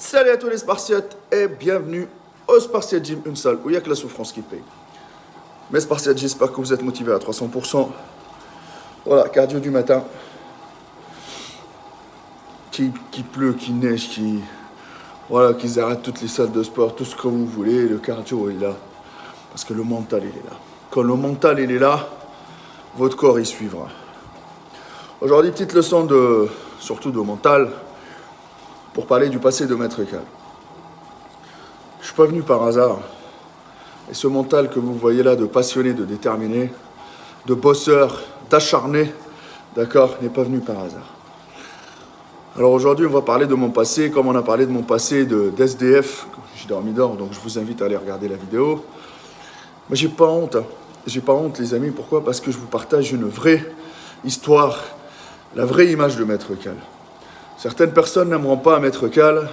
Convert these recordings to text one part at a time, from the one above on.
Salut à tous les Spartiates et bienvenue au Spartiate Gym, une salle où il n'y a que la souffrance qui paye. Mes Spartiates, j'espère que vous êtes motivés à 300%. Voilà, cardio du matin. Qui pleut, qui neige, Voilà, qu'ils arrêtent toutes les salles de sport, tout ce que vous voulez, le cardio est là. Parce que le mental, il est là. Quand le mental, il est là, votre corps, il suivra. Aujourd'hui, petite leçon surtout de mental, pour parler du passé de Maître Cal. Je ne suis pas venu par hasard. Et ce mental que vous voyez là, de passionné, de déterminé, de bosseur, d'acharné, d'accord, n'est pas venu par hasard. Alors aujourd'hui, on va parler de mon passé, comme on a parlé de mon passé d'SDF. J'ai dormi d'or, donc je vous invite à aller regarder la vidéo. Mais j'ai pas honte, hein. J'ai pas honte, les amis. Pourquoi? Parce que je vous partage une vraie histoire, la vraie image de Maître Cal. Certaines personnes n'aimeront pas Maître Cal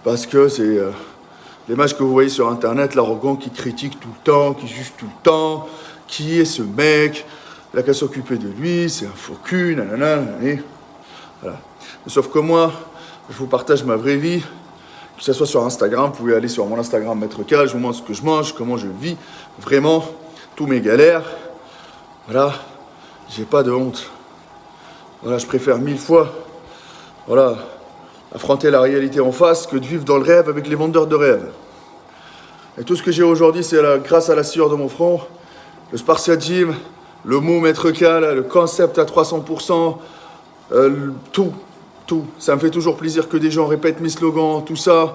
parce que c'est l'image que vous voyez sur Internet, l'arrogant qui critique tout le temps, qui juge tout le temps. Qui est ce mec? Il n'a qu'à s'occuper de lui, c'est un faux cul, nanana, nanana. Voilà. Sauf que moi, je vous partage ma vraie vie, que ce soit sur Instagram, vous pouvez aller sur mon Instagram Maître Cal, je vous montre ce que je mange, comment je vis, vraiment, tous mes galères. Voilà, j'ai pas de honte. Voilà, je préfère 1000 fois, voilà, affronter la réalité en face que de vivre dans le rêve avec les vendeurs de rêves. Et tout ce que j'ai aujourd'hui, c'est grâce à la sueur de mon front, le Spartiate Gym, le mot Maître Cal, le concept à 300%, tout. Ça me fait toujours plaisir que des gens répètent mes slogans, tout ça.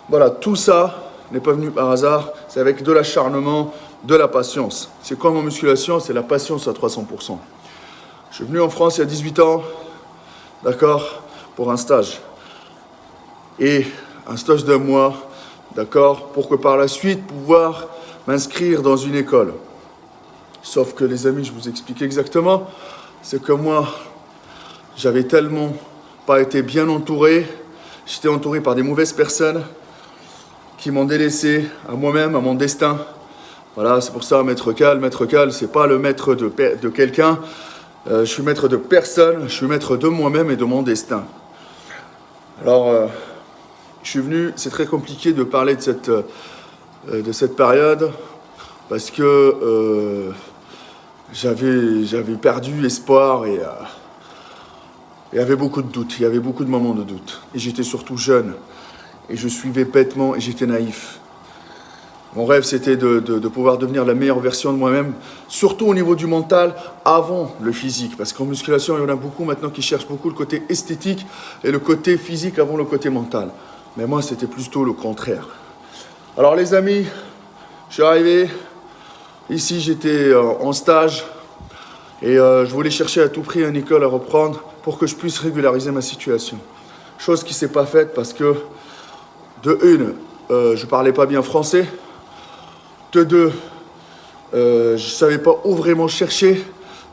Voilà, tout ça n'est pas venu par hasard, c'est avec de l'acharnement, de la patience. C'est comme en musculation, c'est la patience à 300%. Je suis venu en France il y a 18 ans, d'accord, pour un stage. Et un stage d'un mois, d'accord, pour que par la suite, pouvoir m'inscrire dans une école. Sauf que les amis, je vous explique exactement, c'est que moi, j'avais tellement pas été bien entouré, j'étais entouré par des mauvaises personnes qui m'ont délaissé à moi-même, à mon destin. Voilà, c'est pour ça, Maître Cal, c'est pas le maître de quelqu'un, je suis maître de personne, je suis maître de moi-même et de mon destin. Alors, je suis venu, c'est très compliqué de parler de cette période, parce que j'avais perdu espoir et il y avait beaucoup de doutes, il y avait beaucoup de moments de doute. Et j'étais surtout jeune, et je suivais bêtement, et j'étais naïf. Mon rêve, c'était de pouvoir devenir la meilleure version de moi-même, surtout au niveau du mental, avant le physique. Parce qu'en musculation, il y en a beaucoup maintenant qui cherchent beaucoup le côté esthétique et le côté physique avant le côté mental. Mais moi, c'était plutôt le contraire. Alors les amis, je suis arrivé, ici j'étais en stage, et je voulais chercher à tout prix une école à reprendre pour que je puisse régulariser ma situation. Chose qui ne s'est pas faite parce que, de une, je ne parlais pas bien français. De deux, je ne savais pas où vraiment chercher.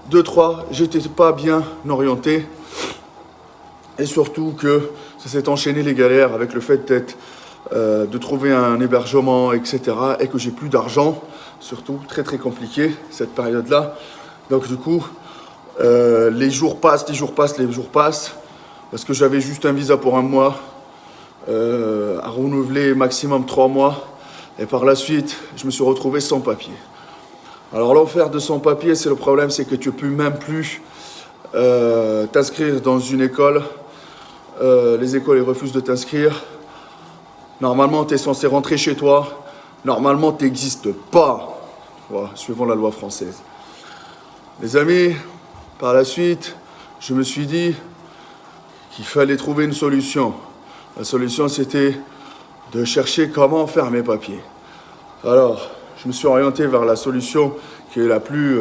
De trois, je n'étais pas bien orienté. Et surtout que ça s'est enchaîné les galères avec le fait de trouver un hébergement, etc. Et que j'ai plus d'argent, surtout très très compliqué cette période-là. Donc du coup, les jours passent, parce que j'avais juste un visa pour un mois, à renouveler maximum 3 mois, et par la suite, je me suis retrouvé sans papier. Alors l'enfer de sans papier, c'est le problème, c'est que tu ne peux même plus t'inscrire dans une école. Les écoles, ils refusent de t'inscrire. Normalement, tu es censé rentrer chez toi. Normalement, tu n'existes pas, voilà, suivant la loi française. Les amis, par la suite, je me suis dit qu'il fallait trouver une solution. La solution, c'était de chercher comment faire mes papiers. Alors, je me suis orienté vers la solution qui est la plus...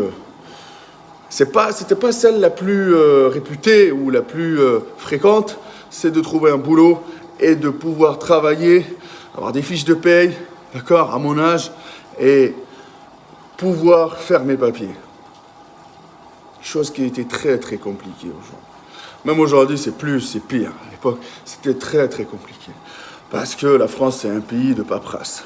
c'était pas celle la plus réputée ou la plus fréquente, c'est de trouver un boulot et de pouvoir travailler, avoir des fiches de paye, d'accord, à mon âge, et pouvoir faire mes papiers. Chose qui était très très compliquée aujourd'hui. Même aujourd'hui, c'est pire. À l'époque, c'était très très compliqué. Parce que la France, c'est un pays de paperasse.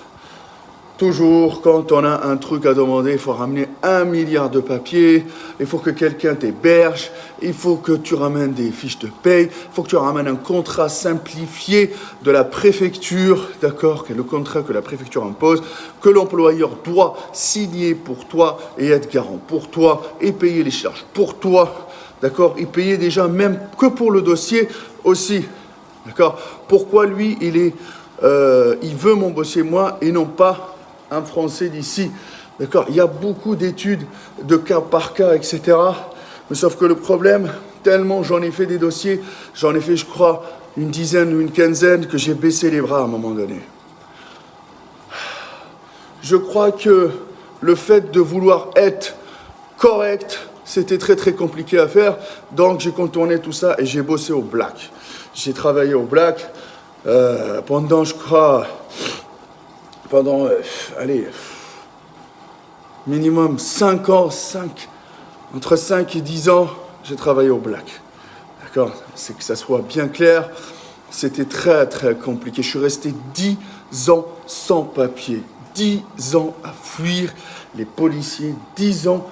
toujours, quand on a un truc à demander, il faut ramener 1 milliard de papiers, il faut que quelqu'un t'héberge, il faut que tu ramènes des fiches de paye, il faut que tu ramènes un contrat simplifié de la préfecture, d'accord, que le contrat que la préfecture impose, que l'employeur doit signer pour toi et être garant pour toi et payer les charges pour toi, d'accord, et payer déjà même que pour le dossier aussi, d'accord. Pourquoi lui, il veut m'embaucher moi et non pas un Français d'ici, d'accord. Il y a beaucoup d'études de cas par cas, etc. Mais sauf que le problème, tellement j'en ai fait des dossiers, j'en ai fait, je crois, une dizaine ou une quinzaine, que j'ai baissé les bras à un moment donné. Je crois que le fait de vouloir être correct, c'était très très compliqué à faire. Donc j'ai contourné tout ça et j'ai bossé au black. J'ai travaillé au black pendant, je crois, minimum 5 ans, entre 5 et 10 ans, j'ai travaillé au black. D'accord? C'est que ça soit bien clair, c'était très très compliqué. Je suis resté 10 ans sans papier, 10 ans à fuir les policiers, 10 ans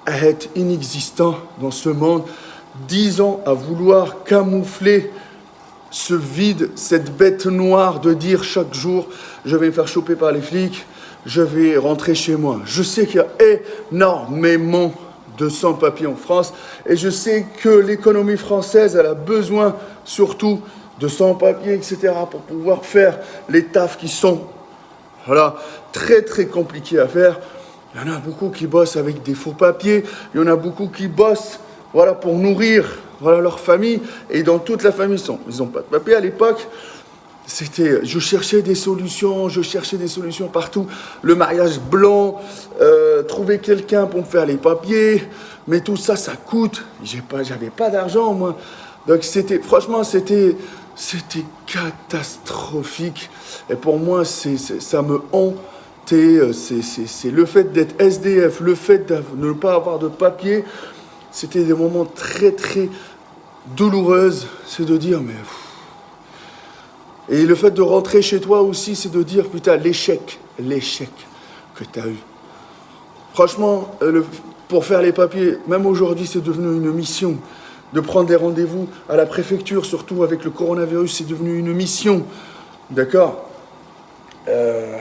à être inexistant dans ce monde, 10 ans à vouloir camoufler ce vide, cette bête noire de dire chaque jour, je vais me faire choper par les flics, je vais rentrer chez moi. Je sais qu'il y a énormément de sans-papiers en France et je sais que l'économie française, elle a besoin surtout de sans-papiers, etc. pour pouvoir faire les tafs qui sont très très compliqués à faire. Il y en a beaucoup qui bossent avec des faux papiers, il y en a beaucoup qui bossent pour nourrir leur famille, et dans toute la famille, ils n'ont pas de papier à l'époque. Je cherchais des solutions partout. Le mariage blanc, trouver quelqu'un pour me faire les papiers, mais tout ça, ça coûte. J'avais pas d'argent, moi. Donc franchement, c'était catastrophique. Et pour moi, ça me hantait. C'est le fait d'être SDF, le fait de ne pas avoir de papier. C'était des moments très, très douloureux. C'est de dire, mais... Et le fait de rentrer chez toi aussi, c'est de dire, putain, l'échec que tu as eu. Franchement, pour faire les papiers, même aujourd'hui, c'est devenu une mission. De prendre des rendez-vous à la préfecture, surtout avec le coronavirus, c'est devenu une mission. D'accord ? Et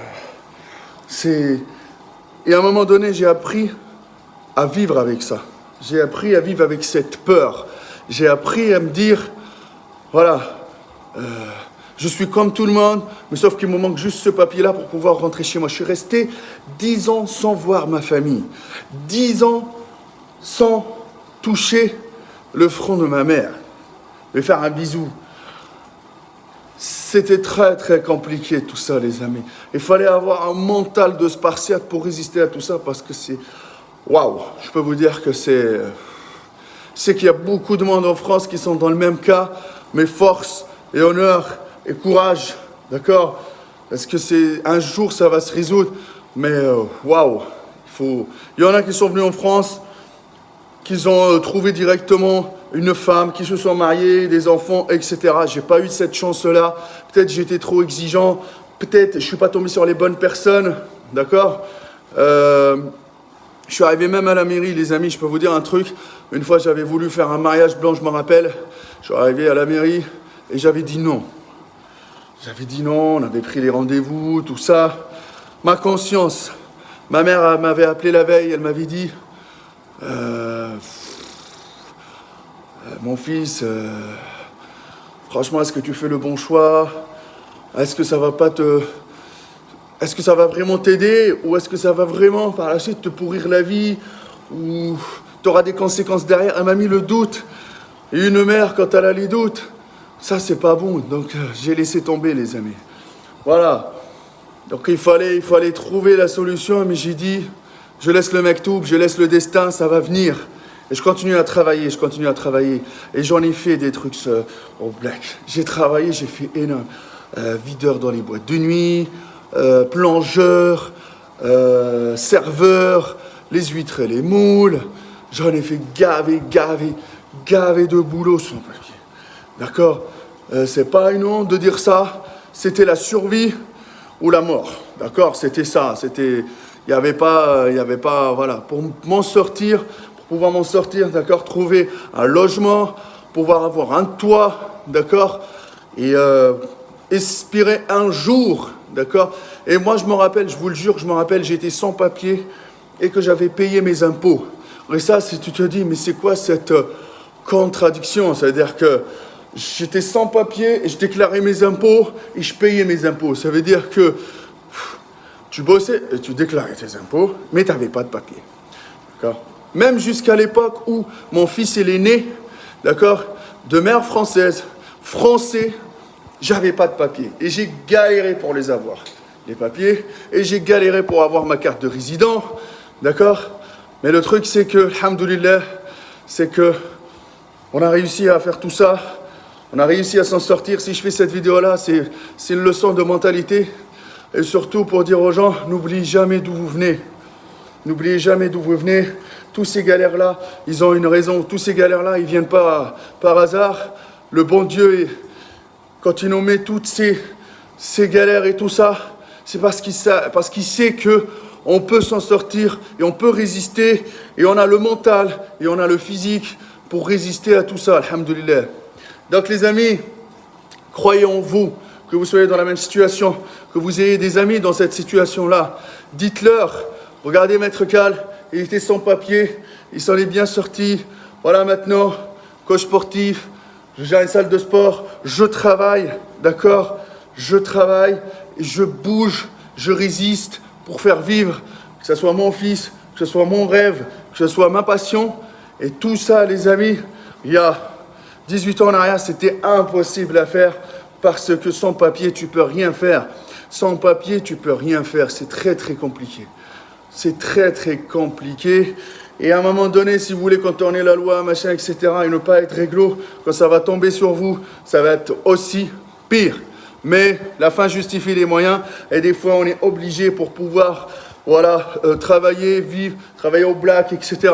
à un moment donné, j'ai appris à vivre avec ça. J'ai appris à vivre avec cette peur. J'ai appris à me dire, je suis comme tout le monde, mais sauf qu'il me manque juste ce papier-là pour pouvoir rentrer chez moi. Je suis resté 10 ans sans voir ma famille. 10 ans sans toucher le front de ma mère. Lui faire un bisou. C'était très très compliqué tout ça, les amis. Il fallait avoir un mental de Spartiate pour résister à tout ça, parce que c'est... Waouh, je peux vous dire que c'est qu'il y a beaucoup de monde en France qui sont dans le même cas, mais force et honneur et courage, d'accord? Parce que un jour ça va se résoudre, mais waouh, il y en a qui sont venus en France, qui ont trouvé directement une femme, qui se sont mariés, des enfants, etc. J'ai pas eu cette chance-là. Peut-être j'étais trop exigeant, peut-être je suis pas tombé sur les bonnes personnes, d'accord? Je suis arrivé même à la mairie, les amis, je peux vous dire un truc. Une fois, j'avais voulu faire un mariage blanc, je me rappelle. Je suis arrivé à la mairie et j'avais dit non. On avait pris les rendez-vous, tout ça. Ma conscience, ma mère m'avait appelé la veille, elle m'avait dit mon fils, franchement, est-ce que tu fais le bon choix? Est-ce que ça va vraiment t'aider, ou est-ce que ça va vraiment par la suite te pourrir la vie, ou tu auras des conséquences derrière? Elle m'a mis le doute. Et une mère, quand elle a les doutes, ça c'est pas bon. Donc j'ai laissé tomber, les amis. Voilà. Donc il fallait trouver la solution, mais j'ai dit, je laisse le mektoub, je laisse le destin, ça va venir. Et je continue à travailler. Et j'en ai fait des trucs au black. J'ai travaillé, j'ai fait énorme. Videur dans les boîtes de nuit, plongeur, serveur, les huîtres et les moules. J'en ai fait gaver de boulot sans papier. D'accord? C'est pas une honte de dire ça. C'était la survie. ou la mort. D'accord? C'était ça. Il n'y avait pas, voilà. Pour m'en sortir, pour pouvoir m'en sortir, d'accord? Trouver un logement, pouvoir avoir un toit, d'accord? Et espérer un jour, d'accord? Et moi, je me rappelle, je vous le jure, je me rappelle, j'étais sans papier et que j'avais payé mes impôts. Et ça, si tu te dis, mais c'est quoi cette contradiction? C'est-à-dire que j'étais sans papier et je déclarais mes impôts et je payais mes impôts. Ça veut dire que tu bossais et tu déclarais tes impôts, mais tu n'avais pas de papier. D'accord? Même jusqu'à l'époque où mon fils est né, d'accord, de mère française, français, j'avais pas de papier. Et j'ai galéré pour les avoir, les papiers. Et j'ai galéré pour avoir ma carte de résident, d'accord? Mais le truc, c'est que, alhamdoulilah, c'est que on a réussi à faire tout ça. On a réussi à s'en sortir. Si je fais cette vidéo-là, c'est une leçon de mentalité. Et surtout pour dire aux gens, n'oubliez jamais d'où vous venez. N'oubliez jamais d'où vous venez. Tous ces galères-là, ils ont une raison. Tous ces galères-là, ils ne viennent pas par hasard. Le bon Dieu, quand il nous met toutes ces galères et tout ça, c'est parce qu'il sait qu'on peut s'en sortir et on peut résister. Et on a le mental et on a le physique pour résister à tout ça, alhamdoulilah. Donc les amis, croyez en vous, que vous soyez dans la même situation, que vous ayez des amis dans cette situation-là. Dites-leur, regardez Maître Cal, il était sans papier, il s'en est bien sorti. Voilà maintenant, coach sportif, je gère une salle de sport, je travaille, d'accord? Je travaille, je bouge, je résiste pour faire vivre, que ce soit mon fils, que ce soit mon rêve, que ce soit ma passion. Et tout ça, les amis, il y a 18 ans en arrière, c'était impossible à faire parce que sans papier, tu peux rien faire. Sans papier, tu peux rien faire. C'est très, très compliqué. C'est très, très compliqué. Et à un moment donné, si vous voulez contourner la loi, machin, etc., et ne pas être réglo, quand ça va tomber sur vous, ça va être aussi pire. Mais la fin justifie les moyens. Et des fois, on est obligé pour pouvoir, voilà, travailler, vivre, travailler au black, etc.,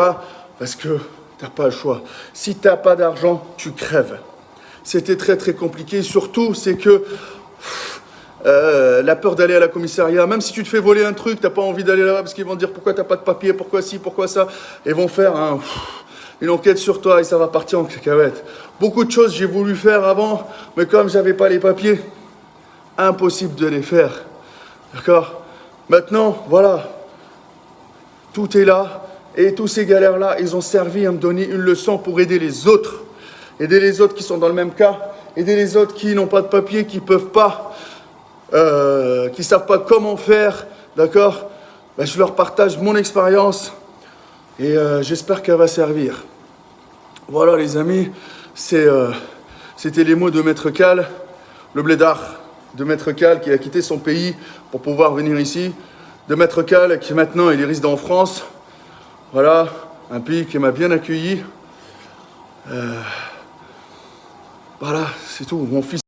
parce que t'as pas le choix. Si t'as pas d'argent, tu crèves. C'était très très compliqué. Surtout, c'est que la peur d'aller à la commissariat, même si tu te fais voler un truc, t'as pas envie d'aller là-bas parce qu'ils vont te dire pourquoi t'as pas de papier, pourquoi ci, pourquoi ça. Et vont faire une enquête sur toi et ça va partir en cacahuète. Beaucoup de choses j'ai voulu faire avant, mais comme j'avais pas les papiers, impossible de les faire. D'accord? Maintenant, voilà, tout est là. Et tous ces galères-là, ils ont servi à me donner une leçon pour aider les autres. Aider les autres qui sont dans le même cas. Aider les autres qui n'ont pas de papier, qui peuvent pas, qui savent pas comment faire. D'accord? Ben, je leur partage mon expérience et j'espère qu'elle va servir. Voilà les amis, c'était les mots de Maître Cal, le blédard de Maître Cal qui a quitté son pays pour pouvoir venir ici. De Maître Cal qui maintenant il est résident en France. Voilà, un pays qui m'a bien accueilli. Voilà, c'est tout. Mon fils.